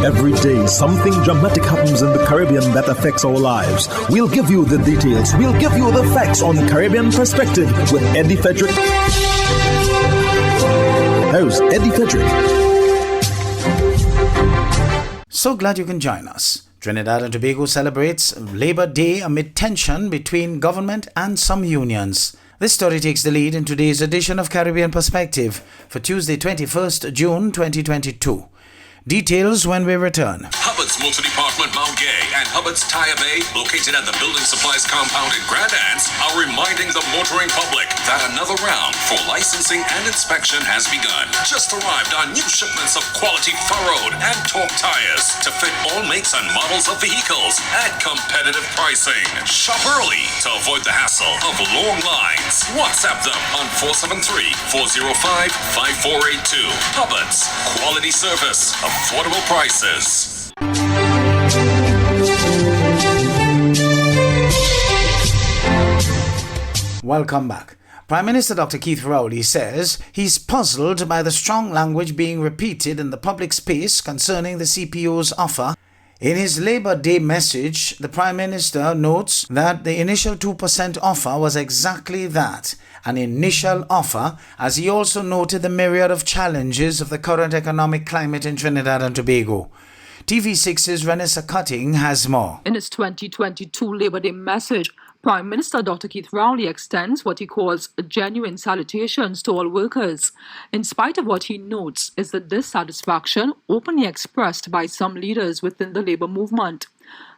Every day, something dramatic happens in the Caribbean that affects our lives. We'll give you the details. We'll give you the facts on Caribbean Perspective with Eddie Frederick. Here's Eddie Frederick. So glad you can join us. Trinidad and Tobago celebrates Labor Day amid tension between government and some unions. This story takes the lead in today's edition of Caribbean Perspective for Tuesday, 21st June 2022. Details when we return. Hubbard's Multi-Department Mount Gay and Hubbard's Tire Bay, located at the Building Supplies Compound in Grand Anse, are reminding the motoring public that another round for licensing and inspection has begun. Just arrived on new shipments of quality furrowed and torque tires to fit all makes and models of vehicles at competitive pricing. Shop early to avoid the hassle of long lines. WhatsApp them on 473-405-5482. Hubbard's, quality service, affordable prices. Welcome back. Prime Minister Dr. Keith Rowley says he's puzzled by the strong language being repeated in the public space concerning the CPO's offer. In his Labor Day message, the Prime Minister notes that the initial 2% offer was exactly that, an initial offer, as he also noted the myriad of challenges of the current economic climate in Trinidad and Tobago. TV6's Renessa Cutting has more. In his 2022 Labor Day message, Prime Minister Dr. Keith Rowley extends what he calls genuine salutations to all workers, in spite of what he notes is the dissatisfaction openly expressed by some leaders within the labour movement.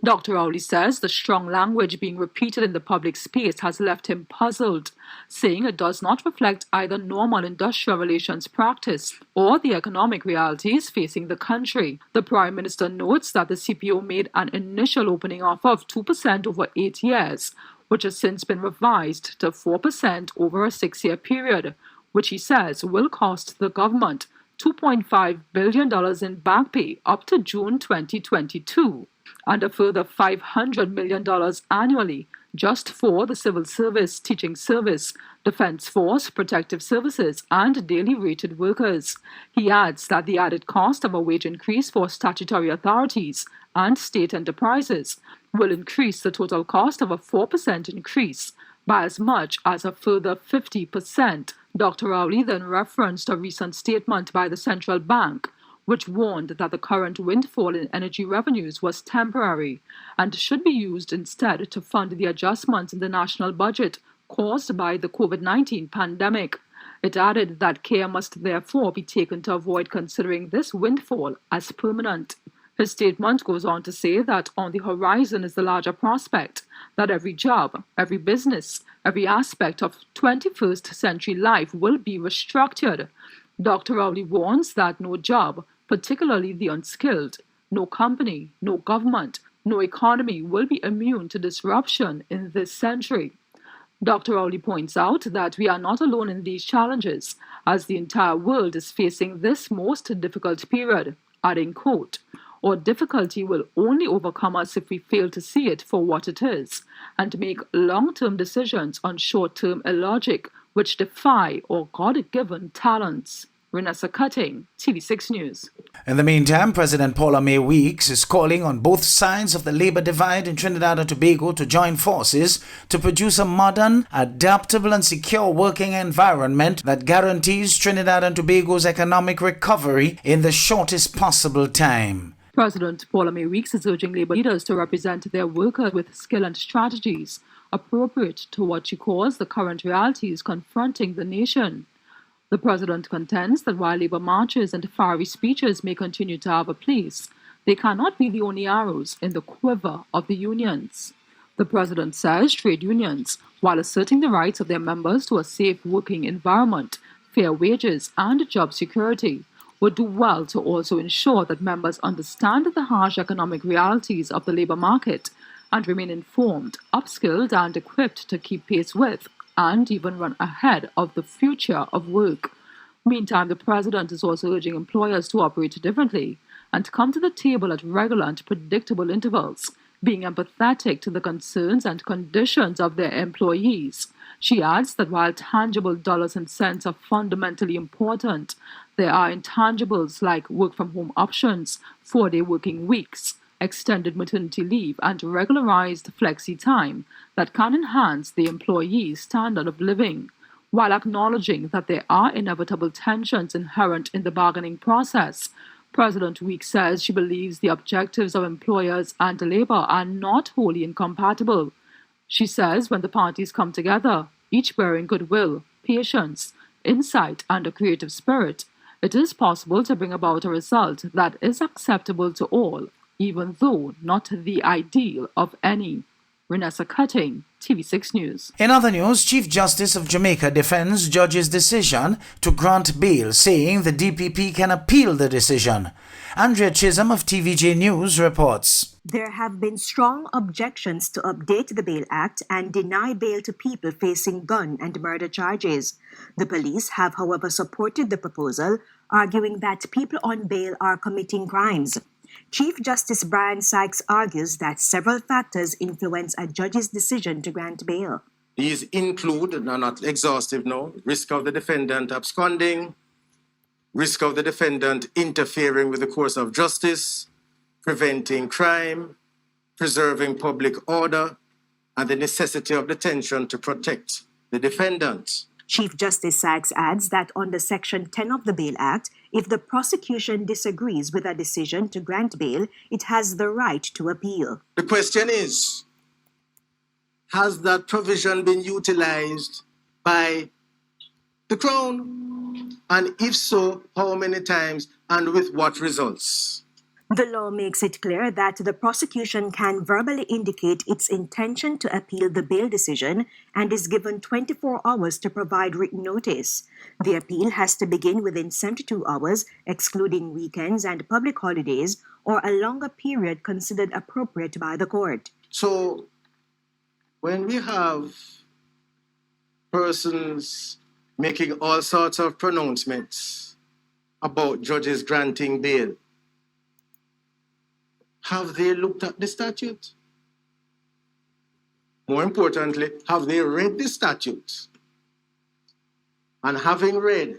Dr. Rowley says the strong language being repeated in the public space has left him puzzled, saying it does not reflect either normal industrial relations practice or the economic realities facing the country. The Prime Minister notes that the CPO made an initial opening offer of 2% over 8 years, which has since been revised to 4% over a 6-year period, which he says will cost the government $2.5 billion in back pay up to June 2022. And a further $500 million annually just for the civil service, teaching service, defense force, protective services, and daily rated workers. He adds that the added cost of a wage increase for statutory authorities and state enterprises will increase the total cost of a 4% increase by as much as a further 50%. Dr. Rowley then referenced a recent statement by the central bank, which warned that the current windfall in energy revenues was temporary and should be used instead to fund the adjustments in the national budget caused by the COVID-19 pandemic. It added that care must therefore be taken to avoid considering this windfall as permanent. His statement goes on to say that on the horizon is the larger prospect that every job, every business, every aspect of 21st century life will be restructured. Dr. Rowley warns that no job, particularly the unskilled, no company, no government, no economy will be immune to disruption in this century. Dr. Rowley points out that we are not alone in these challenges, as the entire world is facing this most difficult period, adding, quote, "Our difficulty will only overcome us if we fail to see it for what it is, and make long-term decisions on short-term illogic which defy our God-given talents." Renessa Cutting, TV6 News. In the meantime, President Paula May Weeks is calling on both sides of the labor divide in Trinidad and Tobago to join forces to produce a modern, adaptable and secure working environment that guarantees Trinidad and Tobago's economic recovery in the shortest possible time. President Paula May Weeks is urging labor leaders to represent their workers with skill and strategies appropriate to what she calls the current realities confronting the nation. The president contends that while labor marches and fiery speeches may continue to have a place, they cannot be the only arrows in the quiver of the unions. The president says trade unions, while asserting the rights of their members to a safe working environment, fair wages, and job security, would do well to also ensure that members understand the harsh economic realities of the labor market and remain informed, upskilled, and equipped to keep pace with and even run ahead of the future of work. Meantime, the president is also urging employers to operate differently and come to the table at regular and predictable intervals being empathetic to the concerns and conditions of their employees. She adds that while tangible dollars and cents are fundamentally important, there are intangibles like work-from-home options, 4-day working weeks, extended maternity leave, and regularized flexi time that can enhance the employee's standard of living, while acknowledging that there are inevitable tensions inherent in the bargaining process. President Weeks says she believes the objectives of employers and labor are not wholly incompatible. She says when the parties come together, each bearing goodwill, patience, insight, and a creative spirit, it is possible to bring about a result that is acceptable to all, even though not the ideal of any. Renessa Cutting, TV6 News. In other news, Chief Justice of Jamaica defends judge's decision to grant bail, saying the DPP can appeal the decision. Andrea Chisholm of TVJ News reports. There have been strong objections to update the Bail Act and deny bail to people facing gun and murder charges. The police have, however, supported the proposal, arguing that people on bail are committing crimes. Chief Justice Brian Sykes argues that several factors influence a judge's decision to grant bail. These include, and are not exhaustive now, risk of the defendant absconding, risk of the defendant interfering with the course of justice, preventing crime, preserving public order, and the necessity of detention to protect the defendant. Chief Justice Sykes adds that under Section 10 of the Bail Act, if the prosecution disagrees with a decision to grant bail, it has the right to appeal. The question is, has that provision been utilized by the Crown? And if so, how many times and with what results? The law makes it clear that the prosecution can verbally indicate its intention to appeal the bail decision and is given 24 hours to provide written notice. The appeal has to begin within 72 hours, excluding weekends and public holidays, or a longer period considered appropriate by the court. So, when we have persons making all sorts of pronouncements about judges granting bail, have they looked at the statute? More importantly, have they read the statute? And having read,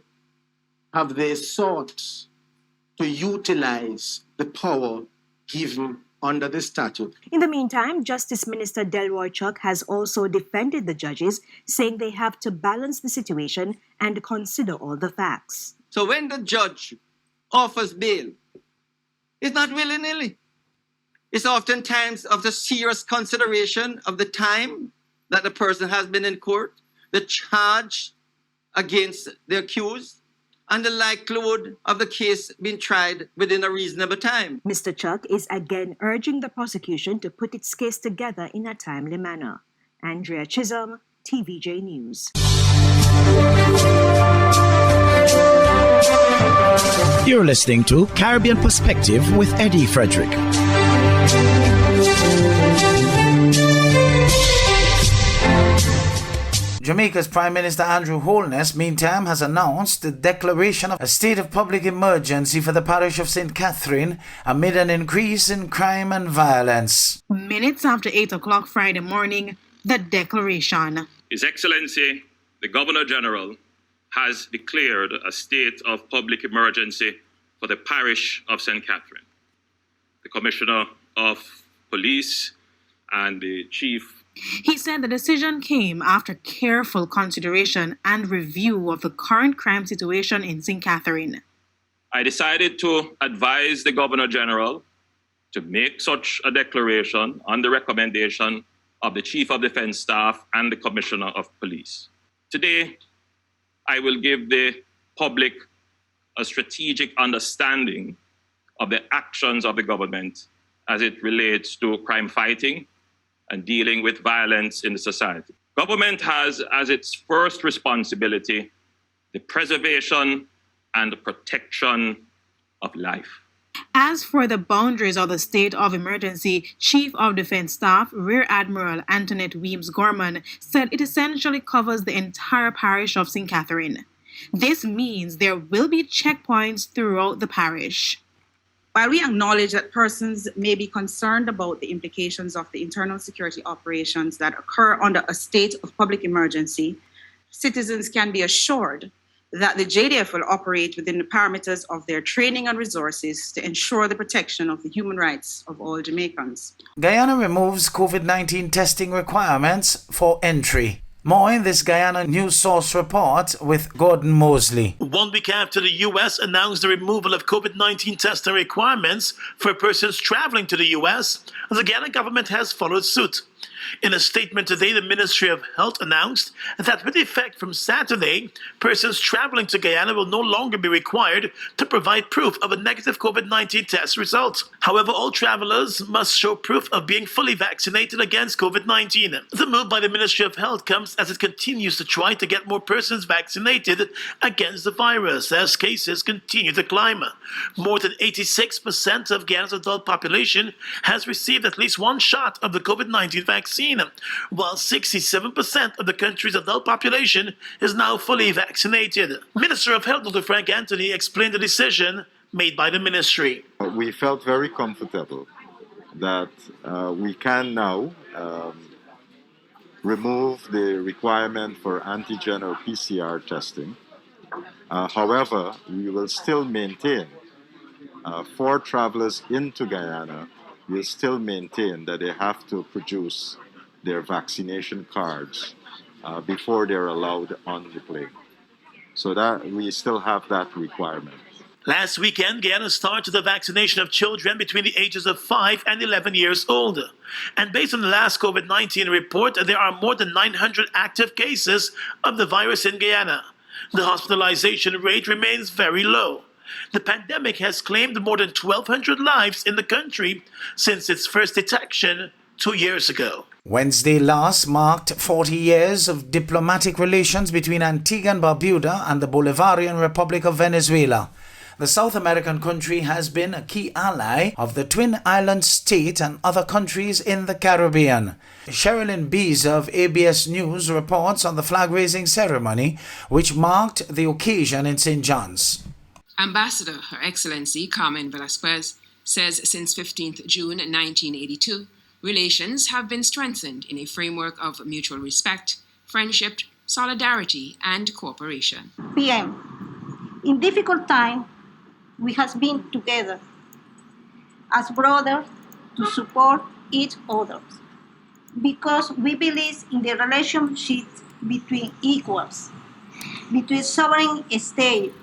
have they sought to utilize the power given under the statute? In the meantime, Justice Minister Delroy Chuck has also defended the judges, saying they have to balance the situation and consider all the facts. So when the judge offers bail, it's not willy-nilly. It's oftentimes of the serious consideration of the time that the person has been in court, the charge against the accused, and the likelihood of the case being tried within a reasonable time. Mr. Chuck is again urging the prosecution to put its case together in a timely manner. Andrea Chisholm, TVJ News. You're listening to Caribbean Perspective with Eddie Frederick. Jamaica's Prime Minister Andrew Holness, meantime, has announced the declaration of a state of public emergency for the parish of St. Catherine amid an increase in crime and violence. Minutes after 8 o'clock Friday morning, the declaration. His Excellency, the Governor General, has declared a state of public emergency for the parish of St. Catherine. The Commissioner of Police and the Chief. He said the decision came after careful consideration and review of the current crime situation in St. Catherine. I decided to advise the Governor General to make such a declaration on the recommendation of the Chief of Defense Staff and the Commissioner of Police. Today, I will give the public a strategic understanding of the actions of the government as it relates to crime fighting and dealing with violence in the society. Government has as its first responsibility the preservation and the protection of life. As for the boundaries of the state of emergency, Chief of Defense Staff Rear Admiral Antoinette Weems Gorman said it essentially covers the entire parish of St. Catherine. This means there will be checkpoints throughout the parish. While we acknowledge that persons may be concerned about the implications of the internal security operations that occur under a state of public emergency, citizens can be assured that the JDF will operate within the parameters of their training and resources to ensure the protection of the human rights of all Jamaicans. Guyana removes COVID-19 testing requirements for entry. More in this Guyana News Source report with Gordon Mosley. 1 week after the U.S. announced the removal of COVID-19 testing requirements for persons traveling to the U.S., the Guyana government has followed suit. In a statement today, the Ministry of Health announced that with effect from Saturday, persons traveling to Guyana will no longer be required to provide proof of a negative COVID-19 test result. However, all travelers must show proof of being fully vaccinated against COVID-19. The move by the Ministry of Health comes as it continues to try to get more persons vaccinated against the virus as cases continue to climb. More than 86% of Guyana's adult population has received at least one shot of the COVID-19 vaccine, while 67% of the country's adult population is now fully vaccinated. Minister of Health Dr. Frank Anthony explained the decision made by the ministry. We felt very comfortable that we can now remove the requirement for antigen or PCR testing. However, we will still maintain for travelers into Guyana, we'll still maintain that they have to produce their vaccination cards before they're allowed on the plane. So that we still have that requirement. Last weekend, Guyana started the vaccination of children between the ages of 5 and 11 years old. And based on the last COVID-19 report, there are more than 900 active cases of the virus in Guyana. The hospitalization rate remains very low. The pandemic has claimed more than 1,200 lives in the country since its first detection 2 years ago. Wednesday last marked 40 years of diplomatic relations between Antigua and Barbuda and the Bolivarian Republic of Venezuela. The South American country has been a key ally of the Twin Islands state and other countries in the Caribbean. Sherilyn Bees of ABS News reports on the flag-raising ceremony, which marked the occasion in St. John's. Ambassador Her Excellency Carmen Velasquez says since 15th June 1982, relations have been strengthened in a framework of mutual respect, friendship, solidarity, and cooperation. PM, in difficult times, we have been together as brothers to support each other because we believe in the relationship between equals, between sovereign states,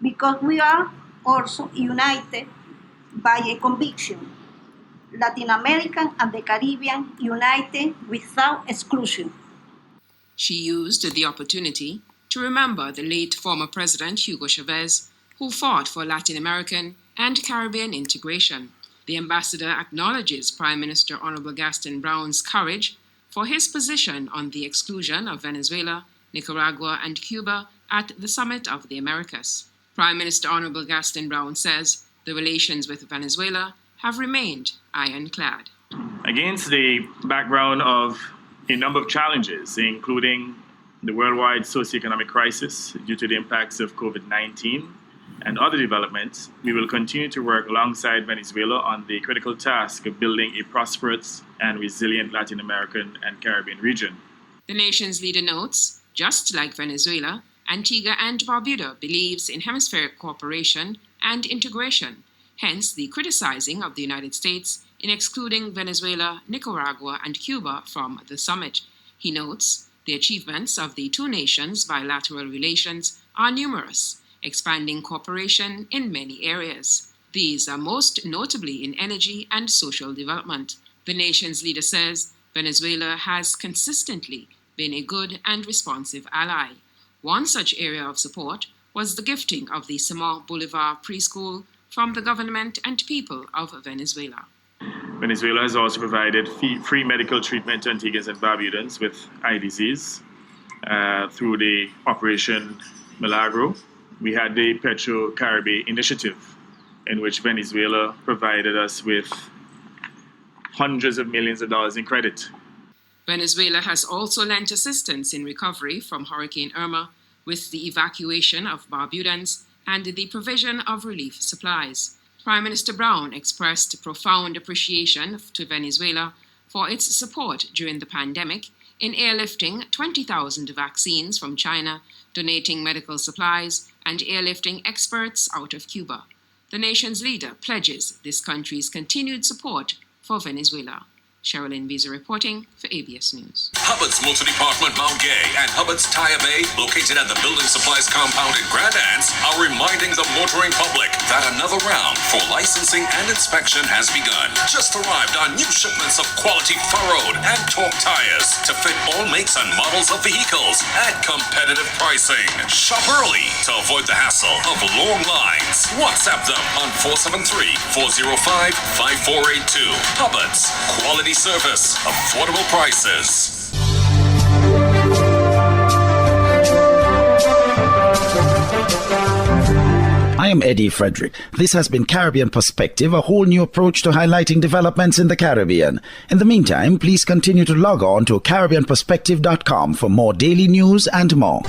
because we are also united by a conviction. Latin American and the Caribbean united without exclusion. She used the opportunity to remember the late former President Hugo Chavez, who fought for Latin American and Caribbean integration. The ambassador acknowledges Prime Minister Honorable Gaston Brown's courage for his position on the exclusion of Venezuela, Nicaragua, and Cuba at the Summit of the Americas. Prime Minister Honorable Gaston Brown says the relations with Venezuela have remained ironclad. Against the background of a number of challenges, including the worldwide socioeconomic crisis due to the impacts of COVID-19 and other developments, we will continue to work alongside Venezuela on the critical task of building a prosperous and resilient Latin American and Caribbean region. The nation's leader notes, just like Venezuela, Antigua and Barbuda believes in hemispheric cooperation and integration, hence the criticizing of the United States in excluding Venezuela, Nicaragua, and Cuba from the summit. He notes the achievements of the two nations' bilateral relations are numerous, expanding cooperation in many areas. These are most notably in energy and social development. The nation's leader says Venezuela has consistently been a good and responsive ally. One such area of support was the gifting of the Simón Bolívar preschool from the government and people of Venezuela. Venezuela has also provided free medical treatment to Antiguans and Barbudans with eye disease through the Operation Milagro. We had the Petro Caribe initiative, in which Venezuela provided us with hundreds of millions of dollars in credit. Venezuela has also lent assistance in recovery from Hurricane Irma with the evacuation of Barbudans and the provision of relief supplies. Prime Minister Brown expressed profound appreciation to Venezuela for its support during the pandemic in airlifting 20,000 vaccines from China, donating medical supplies, and airlifting experts out of Cuba. The nation's leader pledges this country's continued support for Venezuela. Sherilyn Visa reporting for ABS News. Hubbard's Motor Department Mount Gay and Hubbard's Tire Bay, located at the Building Supplies compound in Grand Anse, are reminding the motoring public that another round for licensing and inspection has begun. Just arrived on new shipments of quality furrowed and torque tires to fit all makes and models of vehicles at competitive pricing. Shop early to avoid the hassle of long lines. WhatsApp them on 473-405-5482. Hubbard's, quality service, affordable prices. I am Eddie Frederick. This has been Caribbean Perspective, a whole new approach to highlighting developments in the Caribbean. In the meantime, please continue to log on to CaribbeanPerspective.com for more daily news and more.